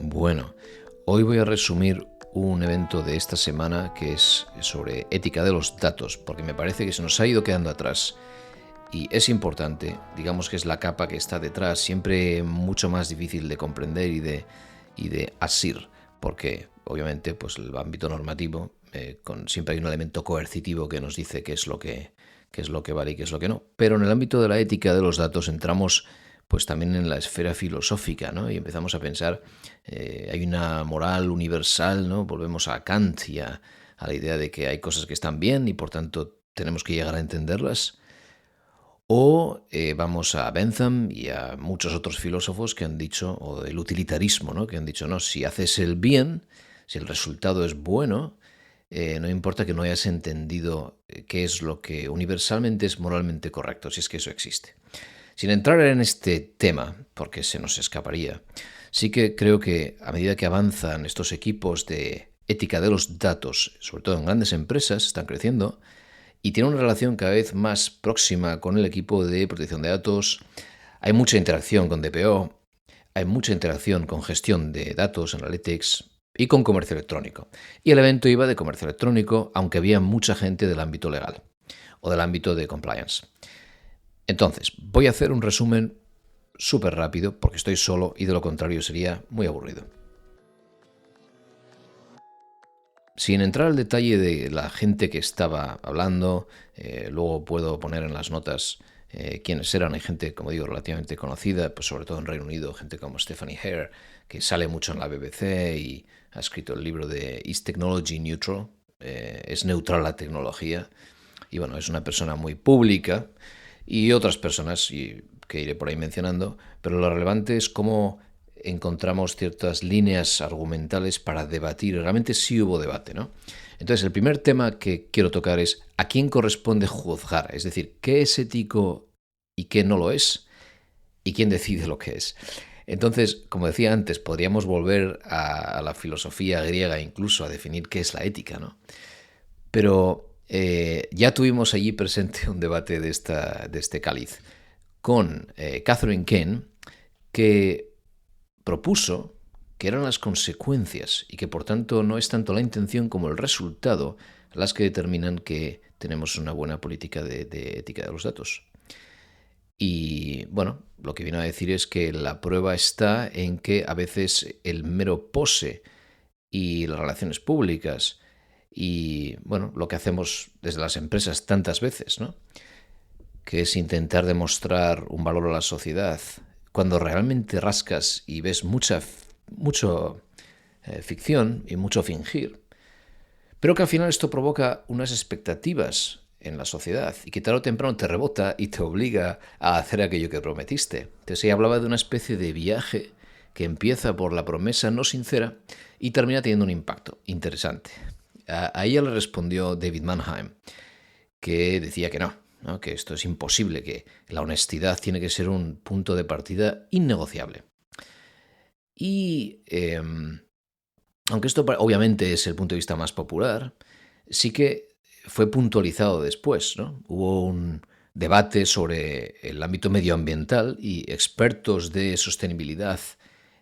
Bueno, hoy voy a resumir un evento de esta semana que es sobre ética de los datos, porque me parece que se nos ha ido quedando atrás y es importante, digamos que es la capa que está detrás, siempre mucho más difícil de comprender y de asir, porque obviamente pues el ámbito normativo siempre hay un elemento coercitivo que nos dice qué es lo que vale y qué es lo que no, pero en el ámbito de la ética de los datos entramos pues también en la esfera filosófica, ¿no? Y empezamos a pensar, hay una moral universal, ¿no? Volvemos a Kant y a la idea de que hay cosas que están bien y por tanto tenemos que llegar a entenderlas. O vamos a Bentham y a muchos otros filósofos que han dicho, o del utilitarismo, ¿no? Que han dicho, no, si haces el bien, si el resultado es bueno, no importa que no hayas entendido qué es lo que universalmente es moralmente correcto, si es que eso existe. Sin entrar en este tema, porque se nos escaparía, sí que creo que a medida que avanzan estos equipos de ética de los datos, sobre todo en grandes empresas, están creciendo y tienen una relación cada vez más próxima con el equipo de protección de datos. Hay mucha interacción con DPO, hay mucha interacción con gestión de datos, analytics y con comercio electrónico. Y el evento iba de comercio electrónico, aunque había mucha gente del ámbito legal o del ámbito de compliance. Entonces, voy a hacer un resumen súper rápido porque estoy solo y de lo contrario sería muy aburrido. Sin entrar al detalle de la gente que estaba hablando, luego puedo poner en las notas quiénes eran. Hay gente, como digo, relativamente conocida, pues sobre todo en Reino Unido, gente como Stephanie Hare, que sale mucho en la BBC y ha escrito el libro de Is Technology Neutral? ¿Es neutral la tecnología? Y bueno, es una persona muy pública. Y otras personas que iré por ahí mencionando, pero lo relevante es cómo encontramos ciertas líneas argumentales para debatir. Realmente sí hubo debate, ¿no? Entonces, el primer tema que quiero tocar es ¿a quién corresponde juzgar? Es decir, ¿qué es ético y qué no lo es? ¿Y quién decide lo que es? Entonces, como decía antes, podríamos volver a la filosofía griega incluso a definir qué es la ética, ¿no? Pero ya tuvimos allí presente un debate de este cáliz con Catherine Kane, que propuso que eran las consecuencias y que por tanto no es tanto la intención como el resultado las que determinan que tenemos una buena política de ética de los datos. Y bueno, lo que vino a decir es que la prueba está en que a veces el mero pose y las relaciones públicas y bueno, lo que hacemos desde las empresas tantas veces, ¿no? Que es intentar demostrar un valor a la sociedad, cuando realmente rascas y ves mucho ficción y mucho fingir, pero que al final esto provoca unas expectativas en la sociedad y que tarde o temprano te rebota y te obliga a hacer aquello que prometiste. Entonces ella hablaba de una especie de viaje que empieza por la promesa no sincera y termina teniendo un impacto interesante. A ella le respondió David Mannheim, que decía que no, que esto es imposible, que la honestidad tiene que ser un punto de partida innegociable. Y aunque esto obviamente es el punto de vista más popular, sí que fue puntualizado después, ¿no? Hubo un debate sobre el ámbito medioambiental y expertos de sostenibilidad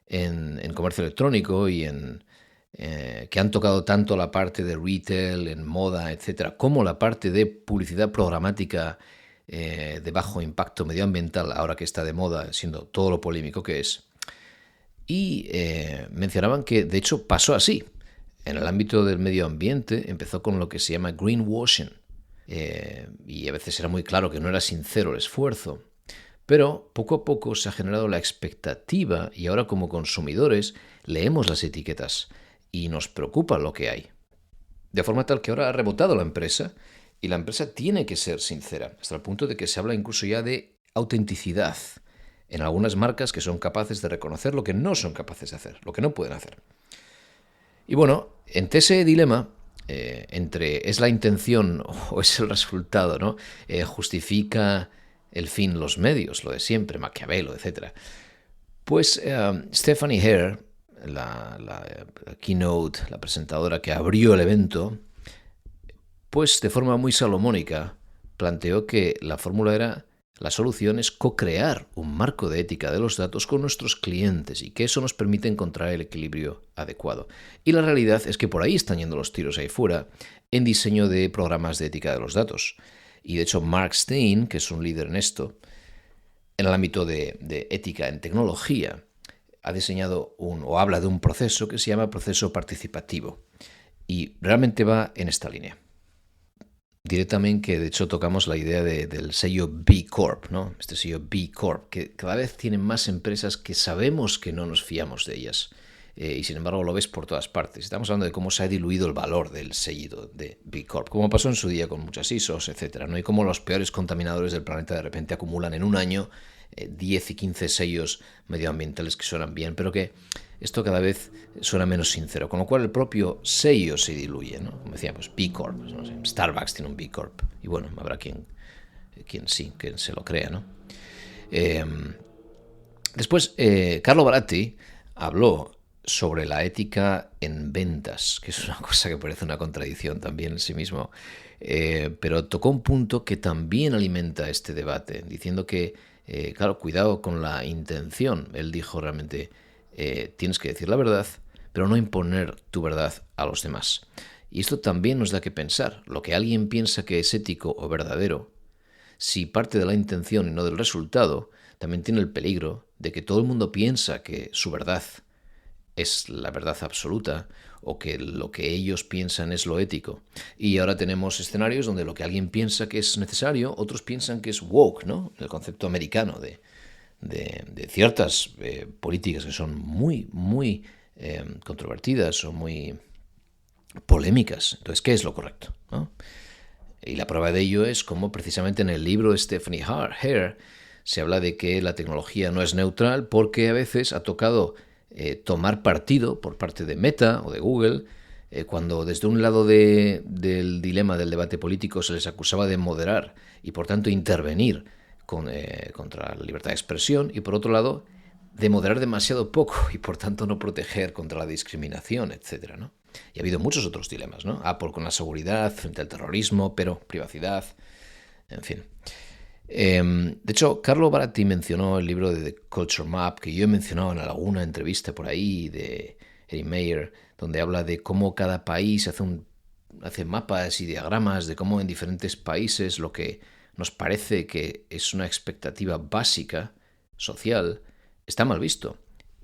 en comercio electrónico y que han tocado tanto la parte de retail, en moda, etcétera, como la parte de publicidad programática de bajo impacto medioambiental, ahora que está de moda, siendo todo lo polémico que es. Y mencionaban que, de hecho, pasó así. En el ámbito del medio ambiente empezó con lo que se llama greenwashing. Y a veces era muy claro que no era sincero el esfuerzo. Pero poco a poco se ha generado la expectativa y ahora como consumidores leemos las etiquetas y nos preocupa lo que hay. De forma tal que ahora ha rebotado la empresa y la empresa tiene que ser sincera, hasta el punto de que se habla incluso ya de autenticidad en algunas marcas que son capaces de reconocer lo que no son capaces de hacer, lo que no pueden hacer. Y bueno, entre ese dilema, entre es la intención o es el resultado, ¿no? Justifica el fin los medios, lo de siempre, Maquiavelo, etc. Pues Stephanie Hare, la keynote, la presentadora que abrió el evento, pues de forma muy salomónica planteó que la fórmula era La solución es co-crear un marco de ética de los datos con nuestros clientes y que eso nos permite encontrar el equilibrio adecuado. Y la realidad es que por ahí están yendo los tiros ahí fuera en diseño de programas de ética de los datos. Y de hecho Mark Stein, que es un líder en esto, en el ámbito de ética en tecnología, ha diseñado o habla de un proceso que se llama proceso participativo. Y realmente va en esta línea. Diré también que de hecho tocamos la idea del sello B Corp, ¿no? Este sello B Corp, que cada vez tienen más empresas que sabemos que no nos fiamos de ellas. Y sin embargo lo ves por todas partes. Estamos hablando de cómo se ha diluido el valor del sello de B Corp, como pasó en su día con muchas ISOs, etcétera, ¿no? Y cómo los peores contaminadores del planeta de repente acumulan en un año 10 y 15 sellos medioambientales que suenan bien, pero que esto cada vez suena menos sincero, con lo cual el propio sello se diluye, ¿no? Como decía, pues B Corp, pues no sé, Starbucks tiene un B Corp, y bueno, habrá quien se lo crea, ¿no? Después, Carlo Baratti habló sobre la ética en ventas, que es una cosa que parece una contradicción también en sí mismo, pero tocó un punto que también alimenta este debate, diciendo que, claro, cuidado con la intención. Él dijo realmente, tienes que decir la verdad, pero no imponer tu verdad a los demás. Y esto también nos da que pensar. Lo que alguien piensa que es ético o verdadero, si parte de la intención y no del resultado, también tiene el peligro de que todo el mundo piensa que su verdad es la verdad absoluta o que lo que ellos piensan es lo ético. Y ahora tenemos escenarios donde lo que alguien piensa que es necesario, otros piensan que es woke, ¿no? El concepto americano de ciertas políticas que son muy, muy controvertidas o muy polémicas. Entonces, ¿qué es lo correcto? ¿No? Y la prueba de ello es como precisamente en el libro de Stephanie Hare se habla de que la tecnología no es neutral porque a veces ha tocado tomar partido por parte de Meta o de Google cuando desde un lado del dilema del debate político se les acusaba de moderar y por tanto intervenir contra la libertad de expresión y por otro lado de moderar demasiado poco y por tanto no proteger contra la discriminación, etcétera, ¿no? Y ha habido muchos otros dilemas, ¿no? Apple con la seguridad frente al terrorismo, pero privacidad, en fin. De hecho, Carlo Baratti mencionó el libro de The Culture Map, que yo he mencionado en alguna entrevista por ahí de Eddie Mayer, donde habla de cómo cada país hace mapas y diagramas de cómo en diferentes países lo que nos parece que es una expectativa básica social está mal visto.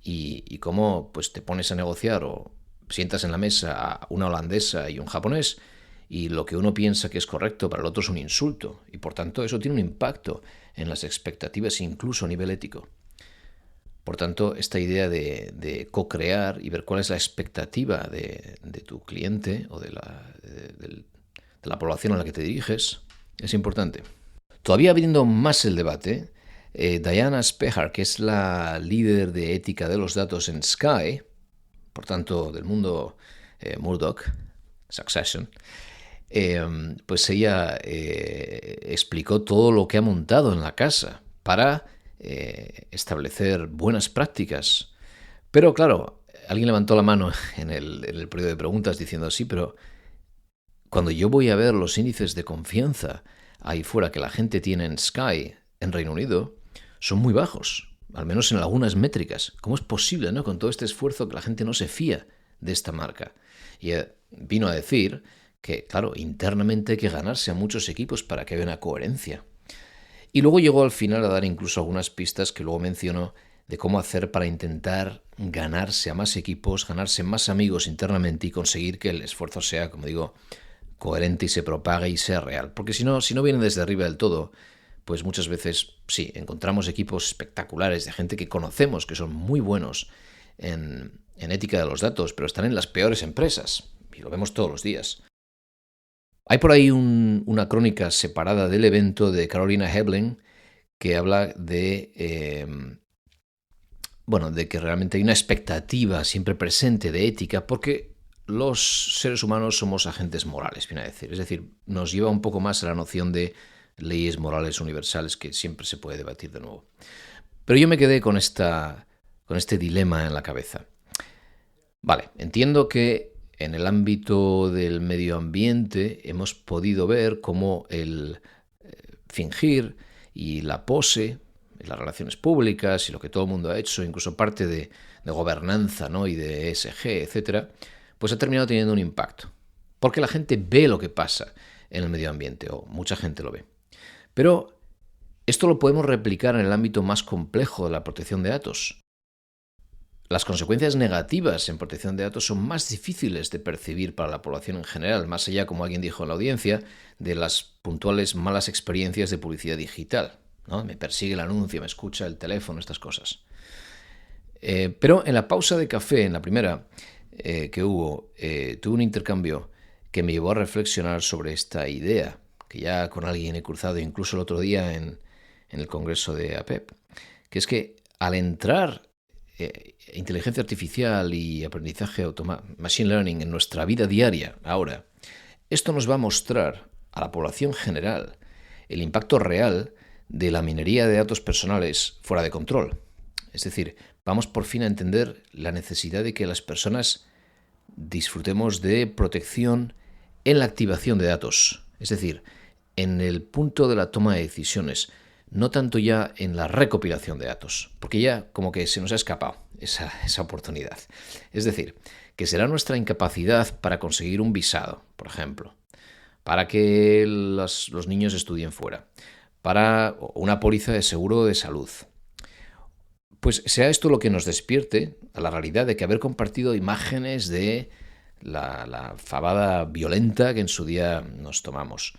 Y cómo pues, te pones a negociar o sientas en la mesa a una holandesa y un japonés y lo que uno piensa que es correcto para el otro es un insulto y por tanto eso tiene un impacto en las expectativas incluso a nivel ético. Por tanto, esta idea de co-crear y ver cuál es la expectativa de tu cliente o de la población a la que te diriges es importante. Todavía abriendo más el debate, Diana Spehar, que es la líder de ética de los datos en Sky, por tanto del mundo Murdoch, Succession, pues ella explicó todo lo que ha montado en la casa para establecer buenas prácticas. Pero claro, alguien levantó la mano en el periodo de preguntas diciendo, sí, pero cuando yo voy a ver los índices de confianza ahí fuera que la gente tiene en Sky, en Reino Unido, son muy bajos, al menos en algunas métricas. ¿Cómo es posible, no, con todo este esfuerzo que la gente no se fía de esta marca? Y vino a decir que, claro, internamente hay que ganarse a muchos equipos para que haya una coherencia. Y luego llegó al final a dar incluso algunas pistas que luego mencionó de cómo hacer para intentar ganarse a más equipos, ganarse más amigos internamente y conseguir que el esfuerzo sea, como digo, coherente y se propague y sea real. Porque si no viene desde arriba del todo, pues muchas veces sí, encontramos equipos espectaculares de gente que conocemos, que son muy buenos en ética de los datos, pero están en las peores empresas. Y lo vemos todos los días. Hay por ahí una crónica separada del evento de Carolina Hebling que habla de que realmente hay una expectativa siempre presente de ética porque los seres humanos somos agentes morales, viene a decir. Es decir, nos lleva un poco más a la noción de leyes morales universales que siempre se puede debatir de nuevo. Pero yo me quedé con este dilema en la cabeza. Vale, entiendo que en el ámbito del medio ambiente hemos podido ver cómo el fingir y la pose, y las relaciones públicas y lo que todo el mundo ha hecho, incluso parte de gobernanza, ¿no? Y de ESG, etcétera, pues ha terminado teniendo un impacto. Porque la gente ve lo que pasa en el medio ambiente, o mucha gente lo ve. Pero esto lo podemos replicar en el ámbito más complejo de la protección de datos. Las consecuencias negativas en protección de datos son más difíciles de percibir para la población en general, más allá, como alguien dijo en la audiencia, de las puntuales malas experiencias de publicidad digital, ¿no? Me persigue el anuncio, me escucha el teléfono, estas cosas. Pero en la pausa de café, en la primera que hubo, tuve un intercambio que me llevó a reflexionar sobre esta idea, que ya con alguien he cruzado incluso el otro día en el congreso de APEP, que es que al entrar inteligencia artificial y aprendizaje machine learning en nuestra vida diaria ahora, esto nos va a mostrar a la población general el impacto real de la minería de datos personales fuera de control. Es decir, vamos por fin a entender la necesidad de que las personas disfrutemos de protección en la activación de datos, es decir, en el punto de la toma de decisiones, no tanto ya en la recopilación de datos, porque ya como que se nos ha escapado esa oportunidad. Es decir, que será nuestra incapacidad para conseguir un visado, por ejemplo, para que los niños estudien fuera, para una póliza de seguro de salud. Pues sea esto lo que nos despierte a la realidad de que haber compartido imágenes de la fabada violenta que en su día nos tomamos,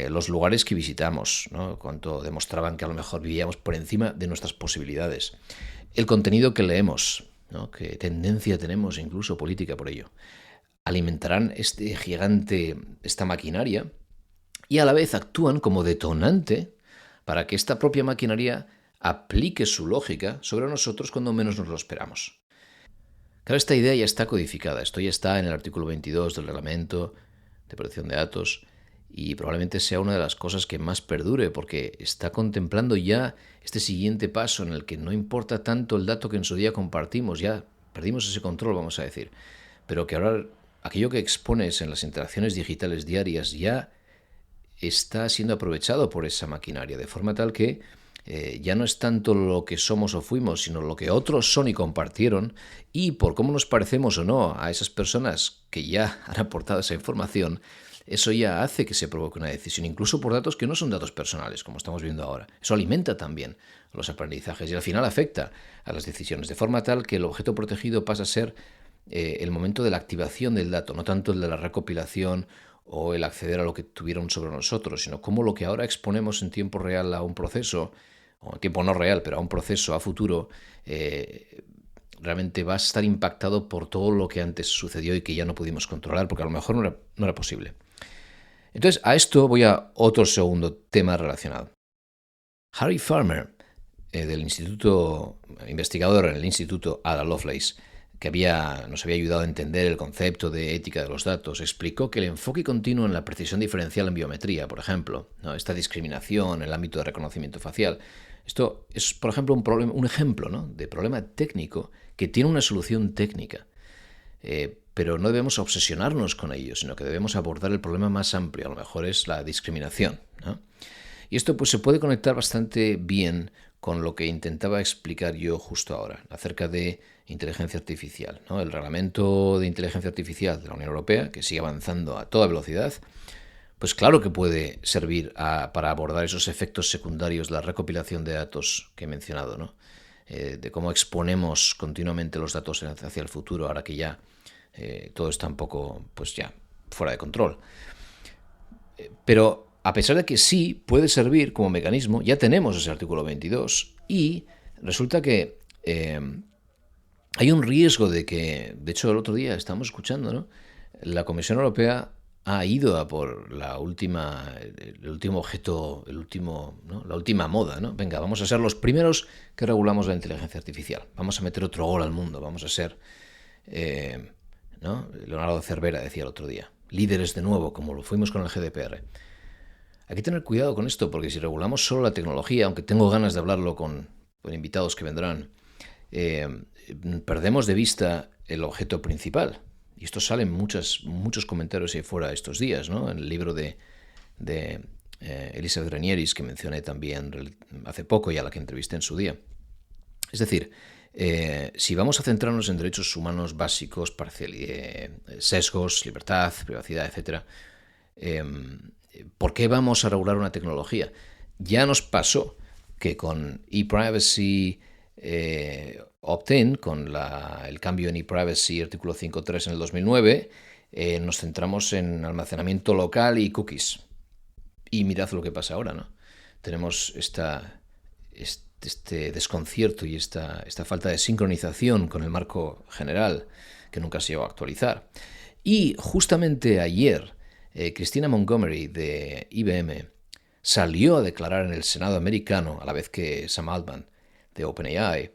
los lugares que visitamos, ¿no? Cuánto demostraban que a lo mejor vivíamos por encima de nuestras posibilidades, el contenido que leemos, ¿no? Qué tendencia tenemos incluso política por ello, alimentarán esta maquinaria y a la vez actúan como detonante para que esta propia maquinaria aplique su lógica sobre nosotros cuando menos nos lo esperamos. Claro, esta idea ya está codificada, esto ya está en el artículo 22 del Reglamento de Protección de Datos y probablemente sea una de las cosas que más perdure porque está contemplando ya este siguiente paso en el que no importa tanto el dato que en su día compartimos, ya perdimos ese control, vamos a decir, pero que ahora aquello que expones en las interacciones digitales diarias ya está siendo aprovechado por esa maquinaria, de forma tal que ya no es tanto lo que somos o fuimos, sino lo que otros son y compartieron, y por cómo nos parecemos o no a esas personas que ya han aportado esa información, eso ya hace que se provoque una decisión, incluso por datos que no son datos personales, como estamos viendo ahora. Eso alimenta también los aprendizajes y al final afecta a las decisiones, de forma tal que el objeto protegido pasa a ser el momento de la activación del dato, no tanto el de la recopilación o el acceder a lo que tuvieron sobre nosotros, sino cómo lo que ahora exponemos en tiempo real a un proceso, o en tiempo no real, pero a un proceso a futuro, realmente va a estar impactado por todo lo que antes sucedió y que ya no pudimos controlar, porque a lo mejor no era posible. Entonces, a esto voy a otro segundo tema relacionado. Harry Farmer, del investigador en el Instituto Ada Lovelace, que nos había ayudado a entender el concepto de ética de los datos, explicó que el enfoque continuo en la precisión diferencial en biometría, por ejemplo, ¿no? Esta discriminación en el ámbito de reconocimiento facial, esto es, por ejemplo, un ejemplo, ¿no? De problema técnico que tiene una solución técnica, pero no debemos obsesionarnos con ello, sino que debemos abordar el problema más amplio, a lo mejor es la discriminación, ¿no? Y esto pues se puede conectar bastante bien con lo que intentaba explicar yo justo ahora, acerca de inteligencia artificial, ¿no? El reglamento de inteligencia artificial de la Unión Europea, que sigue avanzando a toda velocidad, pues claro que puede servir para abordar esos efectos secundarios de la recopilación de datos que he mencionado, ¿no? De cómo exponemos continuamente los datos hacia el futuro, ahora que ya todo está un poco, pues ya, fuera de control. Pero a pesar de que sí puede servir como mecanismo, ya tenemos ese artículo 22 y resulta que hay un riesgo de que, de hecho el otro día estamos escuchando, ¿no? La Comisión Europea ha ido a por el último objeto, ¿no? La última moda, ¿no? Venga, vamos a ser los primeros que regulamos la inteligencia artificial. Vamos a meter otro gol al mundo, vamos a ser, ¿no? Leonardo Cervera decía el otro día, líderes de nuevo, como lo fuimos con el GDPR. Hay que tener cuidado con esto, porque si regulamos solo la tecnología, aunque tengo ganas de hablarlo con invitados que vendrán, perdemos de vista el objeto principal. Y esto sale en muchos comentarios ahí fuera estos días, ¿no? En el libro de Elizabeth Renieris, que mencioné también hace poco y a la que entrevisté en su día. Es decir, si vamos a centrarnos en derechos humanos básicos, sesgos, libertad, privacidad, etc., ¿por qué vamos a regular una tecnología? Ya nos pasó que con ePrivacy Opt-in, con el cambio en ePrivacy artículo 5.3 en el 2009, nos centramos en almacenamiento local y cookies. Y mirad lo que pasa ahora, ¿no? Tenemos este desconcierto y esta falta de sincronización con el marco general que nunca se llegó a actualizar. Y justamente ayer, Christina Montgomery de IBM salió a declarar en el Senado americano, a la vez que Sam Altman de OpenAI,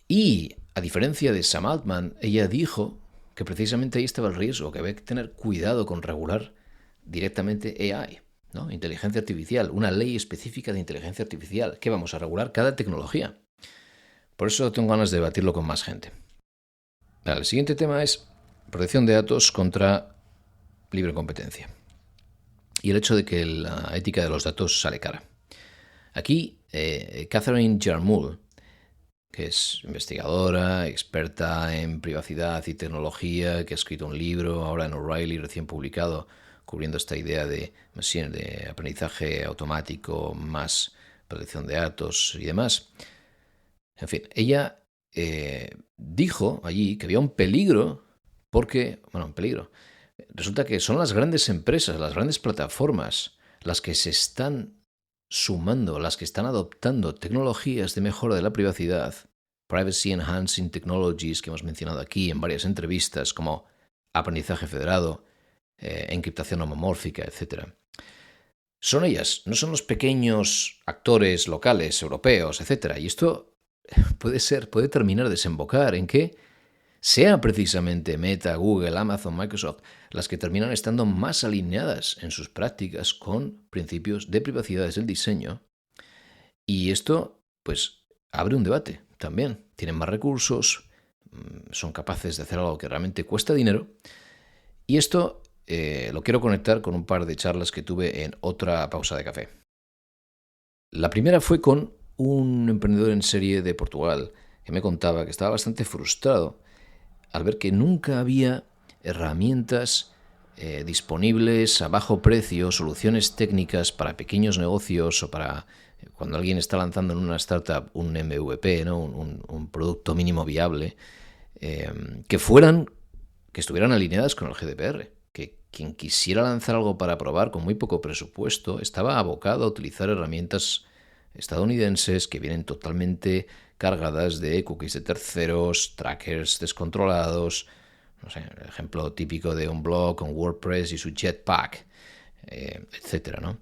y a diferencia de Sam Altman, ella dijo que precisamente ahí estaba el riesgo, que había que tener cuidado con regular directamente AI, ¿no? Inteligencia artificial, una ley específica de inteligencia artificial, que vamos a regular cada tecnología. Por eso tengo ganas de debatirlo con más gente. El siguiente tema es protección de datos contra libre competencia y el hecho de que la ética de los datos sale cara. Aquí, Catherine Jarmull, que es investigadora, experta en privacidad y tecnología, que ha escrito un libro ahora en O'Reilly recién publicado cubriendo esta idea de aprendizaje automático más protección de datos y demás. En fin, ella dijo allí que había un peligro porque, un peligro. Resulta que son las grandes empresas, las grandes plataformas, las que se están sumando, las que están adoptando tecnologías de mejora de la privacidad, Privacy Enhancing Technologies, que hemos mencionado aquí en varias entrevistas, como aprendizaje federado, encriptación homomórfica, etc. Son ellas, no son los pequeños actores locales, europeos, etc. Y esto puede terminar desembocar en que sea precisamente Meta, Google, Amazon, Microsoft las que terminan estando más alineadas en sus prácticas con principios de privacidad desde el diseño. Y esto, pues, abre un debate también. Tienen más recursos, son capaces de hacer algo que realmente cuesta dinero. Y esto lo quiero conectar con un par de charlas que tuve en otra pausa de café. La primera fue con un emprendedor en serie de Portugal que me contaba que estaba bastante frustrado al ver que nunca había herramientas disponibles a bajo precio, soluciones técnicas para pequeños negocios o para cuando alguien está lanzando en una startup un MVP, ¿no? un producto mínimo viable, que estuvieran alineadas con el GDPR. Que quien quisiera lanzar algo para probar con muy poco presupuesto estaba abocado a utilizar herramientas estadounidenses que vienen totalmente cargadas de cookies de terceros, trackers descontrolados, no sé, el ejemplo típico de un blog con WordPress y su Jetpack, etcétera, ¿no?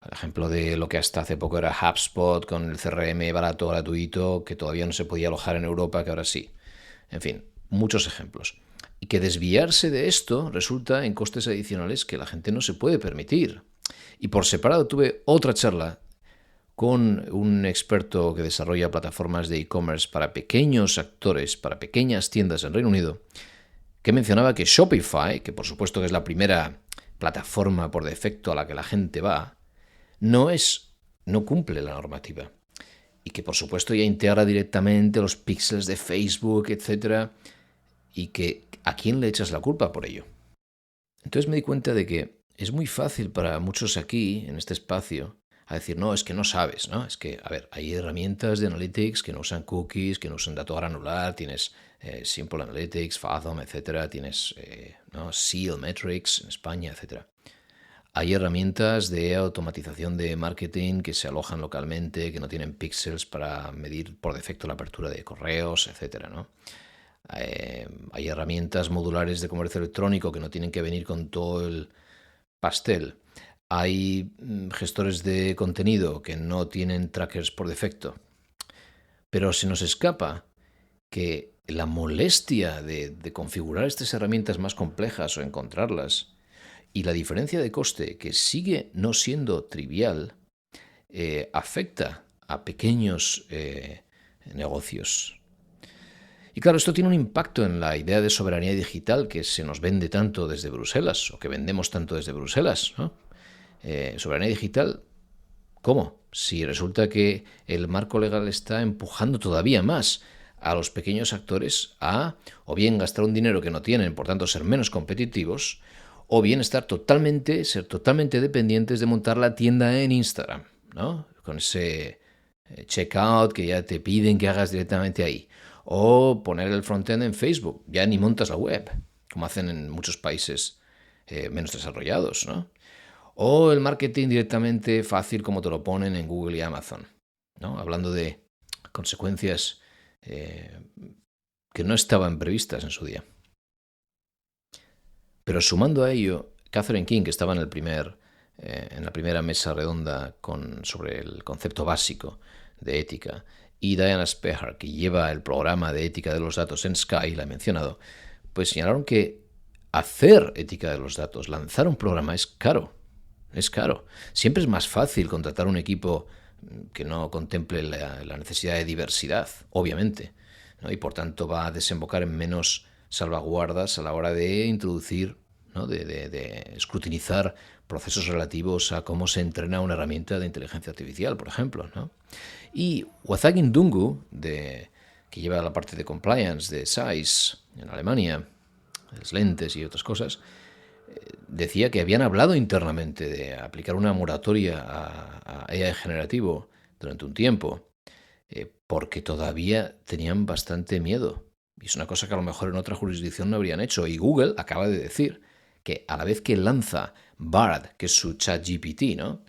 El ejemplo de lo que hasta hace poco era HubSpot con el CRM barato, gratuito, que todavía no se podía alojar en Europa, que ahora sí. En fin, muchos ejemplos. Y que desviarse de esto resulta en costes adicionales que la gente no se puede permitir. Y por separado tuve otra charla con un experto que desarrolla plataformas de e-commerce para pequeños actores, para pequeñas tiendas en Reino Unido, que mencionaba que Shopify, que por supuesto que es la primera plataforma por defecto a la que la gente va, no cumple la normativa. Y que por supuesto ya integra directamente los píxeles de Facebook, etc. Y que ¿a quién le echas la culpa por ello? Entonces me di cuenta de que es muy fácil para muchos aquí, en este espacio, a decir, no, es que no sabes, ¿no? Es que, a ver, hay herramientas de Analytics que no usan cookies, que no usan dato granular, tienes Simple Analytics, Fathom, etcétera, tienes Seal Metrics en España, etcétera. Hay herramientas de automatización de marketing que se alojan localmente, que no tienen píxeles para medir por defecto la apertura de correos, etcétera, ¿no? Hay herramientas modulares de comercio electrónico que no tienen que venir con todo el pastel. Hay gestores de contenido que no tienen trackers por defecto. Pero se nos escapa que la molestia de configurar estas herramientas más complejas o encontrarlas y la diferencia de coste, que sigue no siendo trivial, afecta a pequeños negocios. Y claro, esto tiene un impacto en la idea de soberanía digital que se nos vende tanto desde Bruselas, o que vendemos tanto desde Bruselas, ¿no? soberanía digital, ¿cómo? Si resulta que el marco legal está empujando todavía más a los pequeños actores a o bien gastar un dinero que no tienen, por tanto ser menos competitivos, o bien ser totalmente dependientes de montar la tienda en Instagram, ¿no? Con ese checkout que ya te piden que hagas directamente ahí. O poner el frontend en Facebook, ya ni montas la web, como hacen en muchos países menos desarrollados, ¿no? O el marketing directamente fácil como te lo ponen en Google y Amazon, ¿no? Hablando de consecuencias que no estaban previstas en su día. Pero sumando a ello, Catherine King, que estaba en la primera mesa redonda sobre el concepto básico de ética, y Diana Spehar, que lleva el programa de ética de los datos en Sky, la he mencionado, pues señalaron que hacer ética de los datos, lanzar un programa es caro. Es caro. Siempre es más fácil contratar un equipo que no contemple la necesidad de diversidad, obviamente, ¿no? Y por tanto va a desembocar en menos salvaguardas a la hora de introducir, ¿no? de escrutinizar procesos relativos a cómo se entrena una herramienta de inteligencia artificial, por ejemplo, ¿no? Y Wazag Ndungu, que lleva la parte de compliance de SAIS en Alemania, las lentes y otras cosas, decía que habían hablado internamente de aplicar una moratoria a AI generativo durante un tiempo, porque todavía tenían bastante miedo. Y es una cosa que a lo mejor en otra jurisdicción no habrían hecho. Y Google acaba de decir que a la vez que lanza Bard, que es su ChatGPT, ¿no?,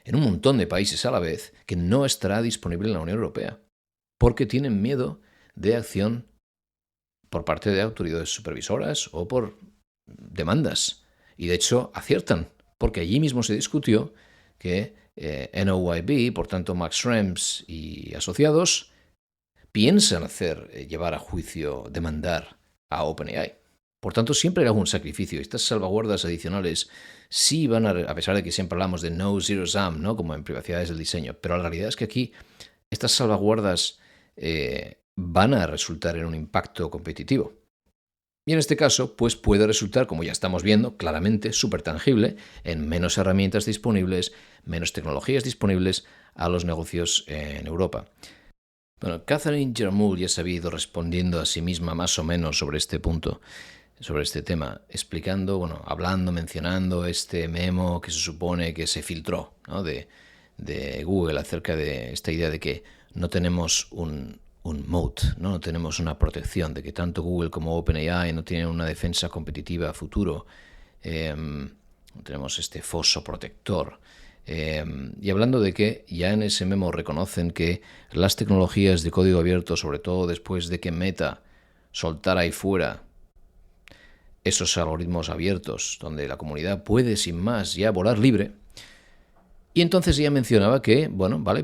en un montón de países a la vez, que no estará disponible en la Unión Europea, porque tienen miedo de acción por parte de autoridades supervisoras o por demandas. Y de hecho aciertan, porque allí mismo se discutió que NOYB, por tanto Max Schrems y asociados, piensan llevar a juicio, demandar a OpenAI. Por tanto, siempre hay algún sacrificio. Estas salvaguardas adicionales sí van a pesar de que siempre hablamos de no zero sum, ¿no?, como en privacidades del diseño, pero la realidad es que aquí estas salvaguardas van a resultar en un impacto competitivo. Y en este caso, pues puede resultar, como ya estamos viendo, claramente, súper tangible, en menos herramientas disponibles, menos tecnologías disponibles a los negocios en Europa. Bueno, Catherine Jermul ya se ha ido respondiendo a sí misma más o menos sobre este punto, sobre este tema, explicando, hablando, mencionando este memo que se supone que se filtró, ¿no?, de Google acerca de esta idea de que no tenemos un moat, no tenemos una protección, de que tanto Google como OpenAI no tienen una defensa competitiva a futuro, no tenemos este foso protector. Y hablando de que ya en ese memo reconocen que las tecnologías de código abierto, sobre todo después de que Meta soltara ahí fuera esos algoritmos abiertos, donde la comunidad puede sin más ya volar libre. Y entonces ella mencionaba que,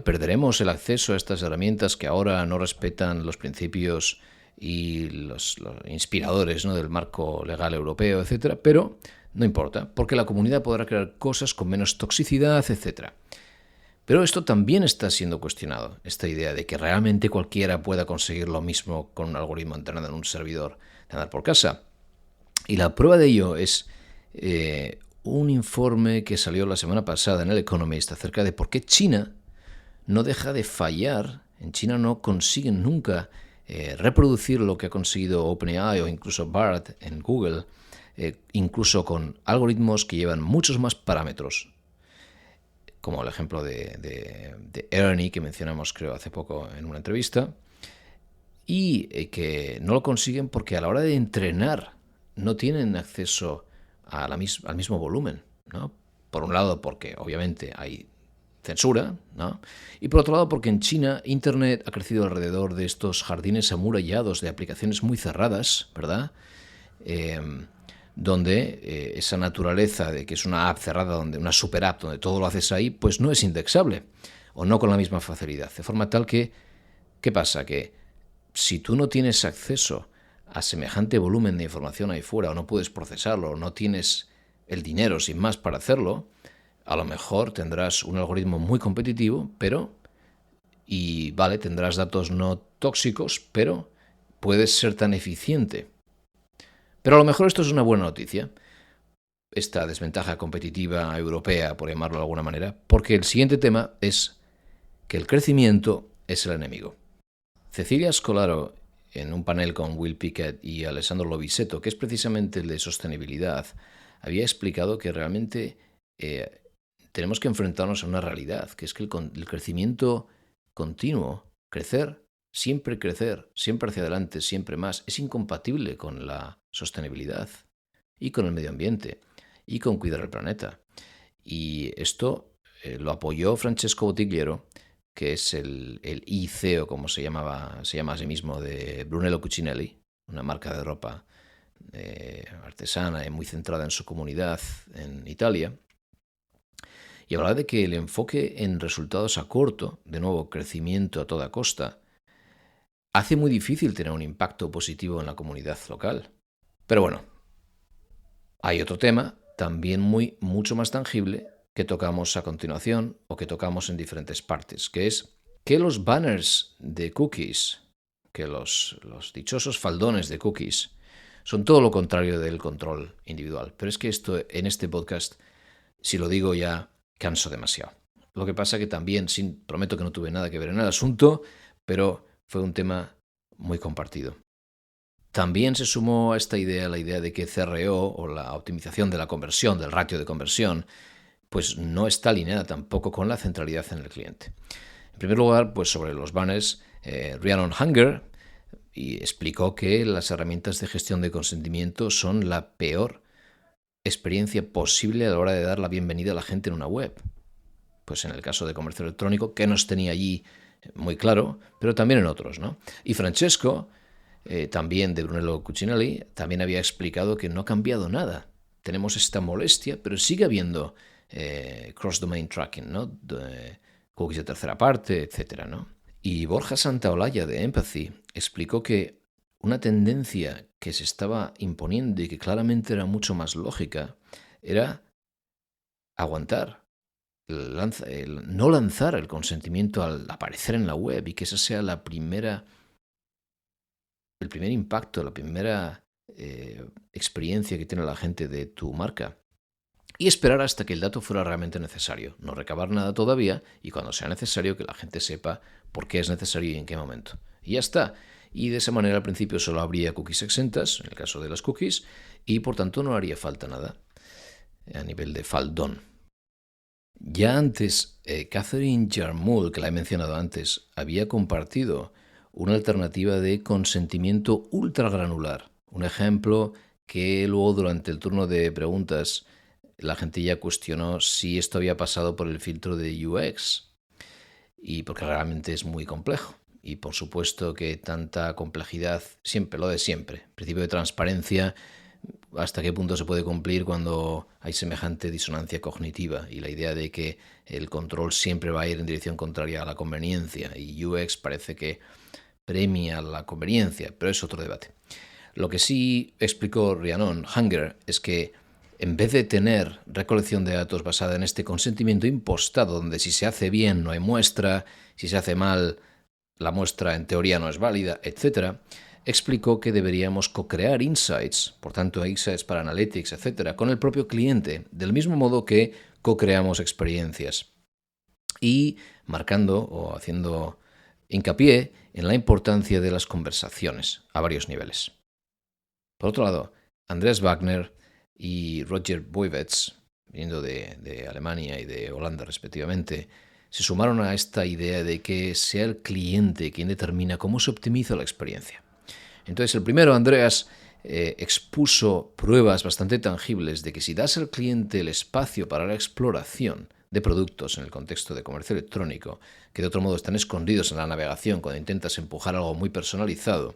perderemos el acceso a estas herramientas que ahora no respetan los principios y los inspiradores, ¿no?, del marco legal europeo, etcétera, pero no importa, porque la comunidad podrá crear cosas con menos toxicidad, etcétera. Pero esto también está siendo cuestionado, esta idea de que realmente cualquiera pueda conseguir lo mismo con un algoritmo entrenado en un servidor de andar por casa. Y la prueba de ello es un informe que salió la semana pasada en El Economist acerca de por qué China no deja de fallar. En China no consiguen nunca reproducir lo que ha conseguido OpenAI o incluso Bard en Google, incluso con algoritmos que llevan muchos más parámetros, como el ejemplo de Ernie que mencionamos creo hace poco en una entrevista, y que no lo consiguen porque a la hora de entrenar no tienen acceso al mismo volumen, ¿no? Por un lado porque obviamente hay censura, ¿no?, y por otro lado porque en China Internet ha crecido alrededor de estos jardines amurallados de aplicaciones muy cerradas, ¿verdad?, donde esa naturaleza de que es una app cerrada, una super app donde todo lo haces ahí, pues no es indexable o no con la misma facilidad, de forma tal que, ¿qué pasa?, que si tú no tienes acceso a semejante volumen de información ahí fuera o no puedes procesarlo o no tienes el dinero sin más para hacerlo, a lo mejor tendrás un algoritmo muy competitivo, tendrás datos no tóxicos, pero puedes ser tan eficiente. Pero a lo mejor esto es una buena noticia, esta desventaja competitiva europea, por llamarlo de alguna manera, porque el siguiente tema es que el crecimiento es el enemigo. Cecilia Scolaro, en un panel con Will Pickett y Alessandro Lovisetto, que es precisamente el de sostenibilidad, había explicado que realmente tenemos que enfrentarnos a una realidad, que es que el crecimiento continuo, crecer, siempre hacia adelante, siempre más, es incompatible con la sostenibilidad y con el medio ambiente y con cuidar el planeta. Y esto lo apoyó Francesco Bottigliero, que es el ICEO, como se llama a sí mismo, de Brunello Cucinelli, una marca de ropa artesana y muy centrada en su comunidad en Italia. Y hablaba de que el enfoque en resultados a corto, de nuevo, crecimiento a toda costa, hace muy difícil tener un impacto positivo en la comunidad local. Pero bueno, hay otro tema también mucho más tangible que tocamos a continuación o que tocamos en diferentes partes, que es que los banners de cookies, que los dichosos faldones de cookies, son todo lo contrario del control individual. Pero es que esto en este podcast, si lo digo ya, canso demasiado. Lo que pasa que también, prometo que no tuve nada que ver en el asunto, pero fue un tema muy compartido. También se sumó a esta idea la idea de que CRO, o la optimización de la conversión, del ratio de conversión, pues no está alineada tampoco con la centralidad en el cliente. En primer lugar, pues sobre los banners, Rhiannon Hunger explicó que las herramientas de gestión de consentimiento son la peor experiencia posible a la hora de dar la bienvenida a la gente en una web. Pues en el caso de comercio electrónico, que nos tenía allí muy claro, pero también en otros, ¿no? Y Francesco, también de Brunello Cucinelli, también había explicado que no ha cambiado nada. Tenemos esta molestia, pero sigue habiendo cross-domain tracking, ¿no? Cookies de tercera parte, etc., ¿no? Y Borja Santaolalla, de Empathy, explicó que una tendencia que se estaba imponiendo y que claramente era mucho más lógica era aguantar, no lanzar el consentimiento al aparecer en la web y que esa sea el primer impacto, la primera experiencia que tiene la gente de tu marca. Y esperar hasta que el dato fuera realmente necesario. No recabar nada todavía y cuando sea necesario que la gente sepa por qué es necesario y en qué momento. Y ya está. Y de esa manera al principio solo habría cookies exentas, en el caso de las cookies, y por tanto no haría falta nada a nivel de faldón. Ya antes, Catherine Jarmull, que la he mencionado antes, había compartido una alternativa de consentimiento ultragranular. Un ejemplo que luego durante el turno de preguntas la gente ya cuestionó si esto había pasado por el filtro de UX, y porque realmente es muy complejo. Y por supuesto que tanta complejidad, siempre lo de siempre, principio de transparencia, hasta qué punto se puede cumplir cuando hay semejante disonancia cognitiva y la idea de que el control siempre va a ir en dirección contraria a la conveniencia y UX parece que premia la conveniencia, pero es otro debate. Lo que sí explicó Rhiannon Hunger es que en vez de tener recolección de datos basada en este consentimiento impostado, donde si se hace bien no hay muestra, si se hace mal la muestra en teoría no es válida, etc., explicó que deberíamos co-crear insights, por tanto insights para analytics, etc., con el propio cliente, del mismo modo que co-creamos experiencias. Y marcando o haciendo hincapié en la importancia de las conversaciones a varios niveles. Por otro lado, Andreas Wagner y Roger Boivets, viniendo de Alemania y de Holanda respectivamente, se sumaron a esta idea de que sea el cliente quien determina cómo se optimiza la experiencia. Entonces, el primero, Andreas, expuso pruebas bastante tangibles de que si das al cliente el espacio para la exploración de productos en el contexto de comercio electrónico, que de otro modo están escondidos en la navegación cuando intentas empujar algo muy personalizado,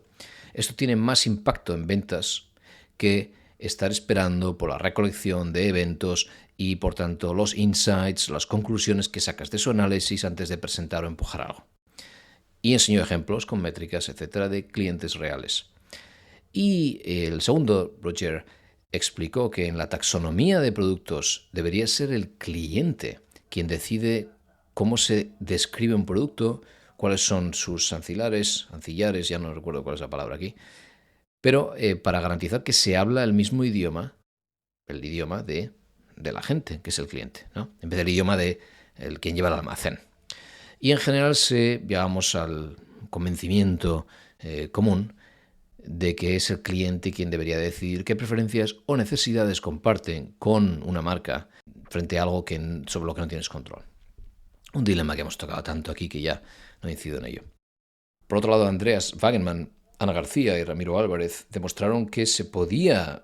esto tiene más impacto en ventas que estar esperando por la recolección de eventos y, por tanto, los insights, las conclusiones que sacas de su análisis antes de presentar o empujar algo. Y enseñó ejemplos con métricas, etcétera, de clientes reales. Y el segundo, Roger, explicó que en la taxonomía de productos debería ser el cliente quien decide cómo se describe un producto, cuáles son sus ancillares, ya no recuerdo cuál es la palabra aquí, pero para garantizar que se habla el mismo idioma el idioma de la gente, que es el cliente, ¿no? En vez del idioma de quien lleva el almacén. Y en general llegamos al convencimiento común de que es el cliente quien debería decidir qué preferencias o necesidades comparten con una marca frente a algo sobre lo que no tienes control. Un dilema que hemos tocado tanto aquí que ya no incido en ello. Por otro lado, Andreas Wagenman, Ana García y Ramiro Álvarez demostraron que se podía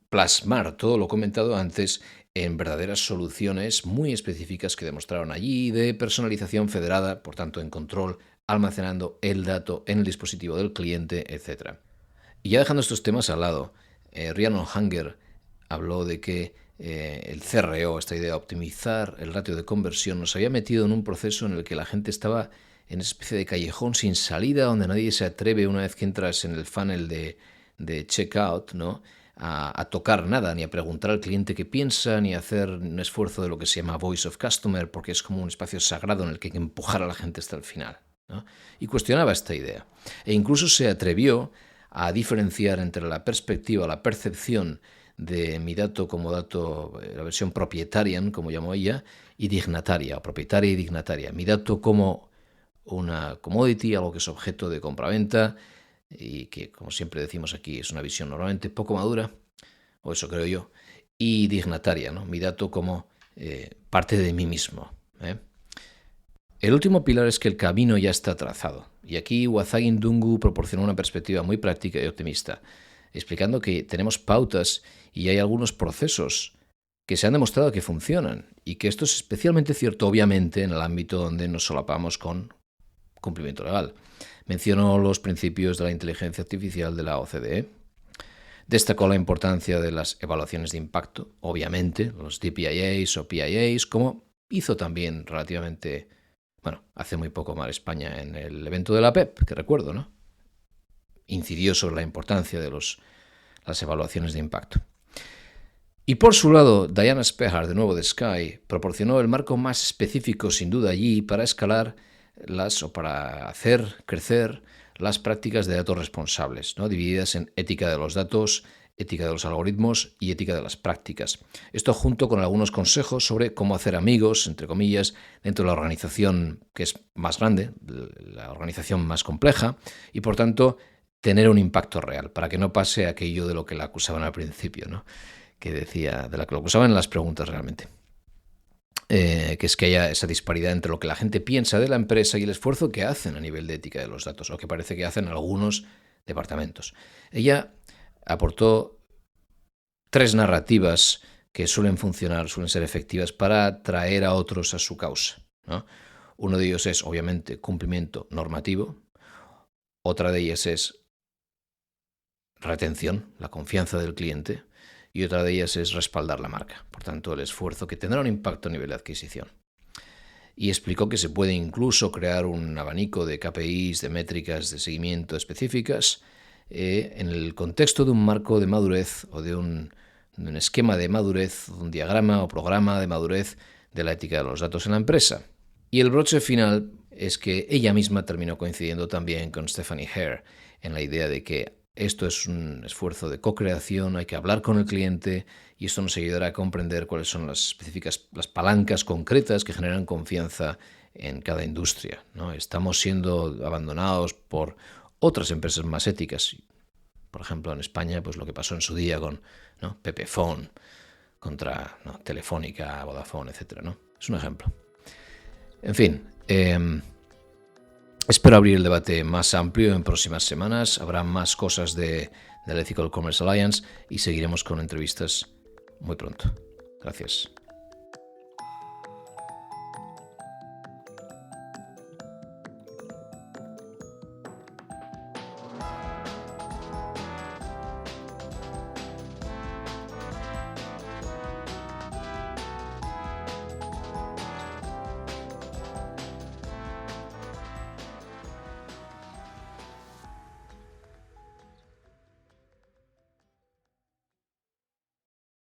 plasmar todo lo comentado antes en verdaderas soluciones muy específicas que demostraron allí de personalización federada, por tanto en control, almacenando el dato en el dispositivo del cliente, etc. Y ya dejando estos temas al lado, Rhiannon Hanger habló de que el CRO, esta idea de optimizar el ratio de conversión, nos había metido en un proceso en el que la gente estaba en esa especie de callejón sin salida, donde nadie se atreve, una vez que entras en el funnel de checkout, ¿no?, a tocar nada, ni a preguntar al cliente qué piensa, ni a hacer un esfuerzo de lo que se llama Voice of Customer, porque es como un espacio sagrado en el que hay que empujar a la gente hasta el final, ¿no? Y cuestionaba esta idea. E incluso se atrevió a diferenciar entre la perspectiva, la percepción de mi dato como dato, la versión proprietarian, como llamó ella, y dignataria, o propietaria y dignataria. Mi dato como una commodity, algo que es objeto de compraventa, y que, como siempre decimos aquí, es una visión normalmente poco madura, o eso creo yo, y dignataria, ¿no? Mi dato como parte de mí mismo. El último pilar es que el camino ya está trazado, y aquí Wathagin Ndungu proporcionó una perspectiva muy práctica y optimista, explicando que tenemos pautas y hay algunos procesos que se han demostrado que funcionan, y que esto es especialmente cierto, obviamente, en el ámbito donde nos solapamos con cumplimiento legal. Mencionó los principios de la inteligencia artificial de la OCDE. Destacó la importancia de las evaluaciones de impacto, obviamente, los DPIAs o PIAs, como hizo también relativamente, hace muy poco Mar España en el evento de la PEP, que recuerdo, ¿no? Incidió sobre la importancia de las evaluaciones de impacto. Y por su lado, Diana Spehar, de nuevo de Sky, proporcionó el marco más específico, sin duda, allí para escalar para hacer crecer las prácticas de datos responsables, ¿no?, divididas en ética de los datos, ética de los algoritmos y ética de las prácticas. Esto junto con algunos consejos sobre cómo hacer amigos, entre comillas, dentro de la organización que es más grande, la organización más compleja, y por tanto tener un impacto real, para que no pase aquello de lo que la acusaban al principio, ¿no?, que decía, de la que lo acusaban en las preguntas realmente. Que es que haya esa disparidad entre lo que la gente piensa de la empresa y el esfuerzo que hacen a nivel de ética de los datos, o que parece que hacen algunos departamentos. Ella aportó 3 narrativas que suelen funcionar, suelen ser efectivas para atraer a otros a su causa, ¿no? Uno de ellos es, obviamente, cumplimiento normativo. Otra de ellas es retención, la confianza del cliente. Y otra de ellas es respaldar la marca, por tanto el esfuerzo que tendrá un impacto a nivel de adquisición. Y explicó que se puede incluso crear un abanico de KPIs, de métricas de seguimiento específicas en el contexto de un marco de madurez o de un esquema de madurez, un diagrama o programa de madurez de la ética de los datos en la empresa. Y el broche final es que ella misma terminó coincidiendo también con Stephanie Hare en la idea de que esto es un esfuerzo de co-creación, hay que hablar con el cliente y esto nos ayudará a comprender cuáles son las palancas concretas que generan confianza en cada industria, ¿no? Estamos siendo abandonados por otras empresas más éticas. Por ejemplo, en España, pues lo que pasó en su día con, ¿no?, Pepefon contra, ¿no?, Telefónica, Vodafone, etc., ¿no? Es un ejemplo. En fin, espero abrir el debate más amplio en próximas semanas. Habrá más cosas del Ethical Commerce Alliance y seguiremos con entrevistas muy pronto. Gracias.